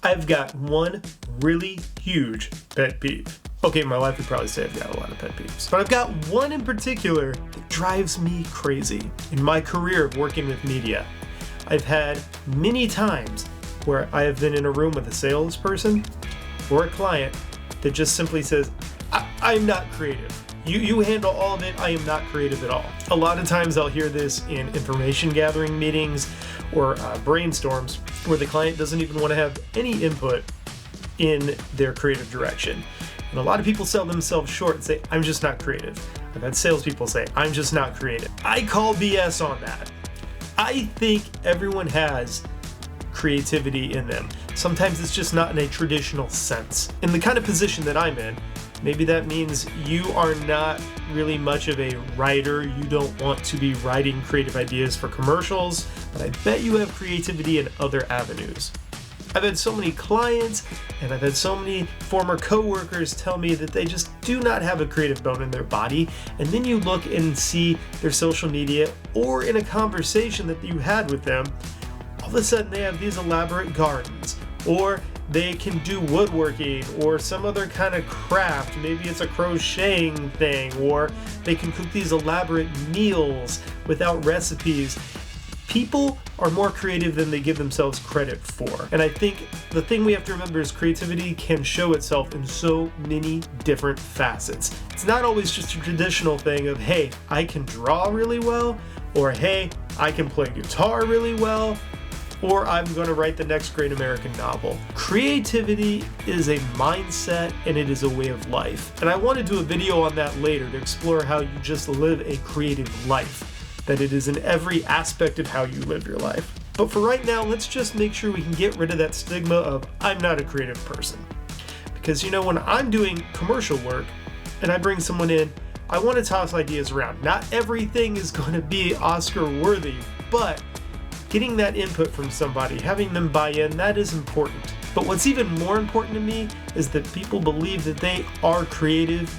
I've got one really huge pet peeve. Okay, my wife would probably say I've got a lot of pet peeves, but I've got one in particular that drives me crazy. In my career of working with media, I've had many times where I have been in a room with a salesperson or a client that just simply says, I'm not creative. You handle all of it, I am not creative at all. A lot of times I'll hear this in information gathering meetings or brainstorms where the client doesn't even want to have any input in their creative direction. And a lot of people sell themselves short and say, I'm just not creative. I've had salespeople say, I'm just not creative. I call BS on that. I think everyone has creativity in them. Sometimes it's just not in a traditional sense. In the kind of position that I'm in, maybe that means you are not really much of a writer. You don't want to be writing creative ideas for commercials, but I bet you have creativity in other avenues. I've had so many clients and I've had so many former coworkers tell me that they just do not have a creative bone in their body. And then you look and see their social media or in a conversation that you had with them, all of a sudden they have these elaborate gardens, or they can do woodworking or some other kind of craft. Maybe it's a crocheting thing, or they can cook these elaborate meals without recipes. People are more creative than they give themselves credit for. And I think the thing we have to remember is creativity can show itself in so many different facets. It's not always just a traditional thing of, hey, I can draw really well, or hey, I can play guitar really well, or I'm going to write the next great American novel. Creativity is a mindset and it is a way of life. And I want to do a video on that later to explore how you just live a creative life, that it is in every aspect of how you live your life. But for right now, let's just make sure we can get rid of that stigma of I'm not a creative person. Because when I'm doing commercial work and I bring someone in, I want to toss ideas around. Not everything is going to be Oscar worthy, but getting that input from somebody, having them buy in, that is important. But what's even more important to me is that people believe that they are creative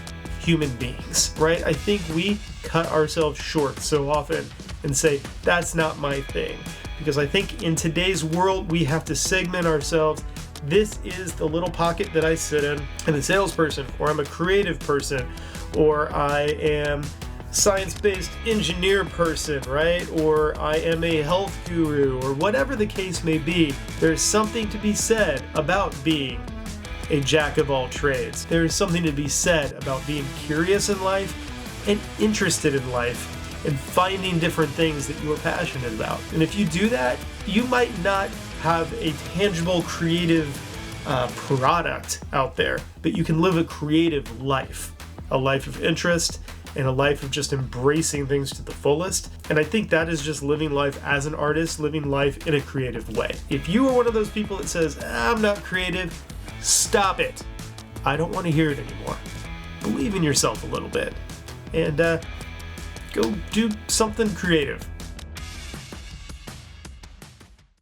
human beings, right? I think we cut ourselves short so often and say, that's not my thing. Because I think in today's world, we have to segment ourselves. This is the little pocket that I sit in. I'm a salesperson, or I'm a creative person, or I am science-based engineer person, right? Or I am a health guru, or whatever the case may be. There's something to be said about being a jack of all trades. There is something to be said about being curious in life and interested in life and finding different things that you are passionate about. And if you do that, you might not have a tangible creative product out there, but you can live a creative life, a life of interest, and a life of just embracing things to the fullest. And I think that is just living life as an artist, living life in a creative way. If you are one of those people that says, I'm not creative, stop it. I don't want to hear it anymore. Believe in yourself a little bit and go do something creative.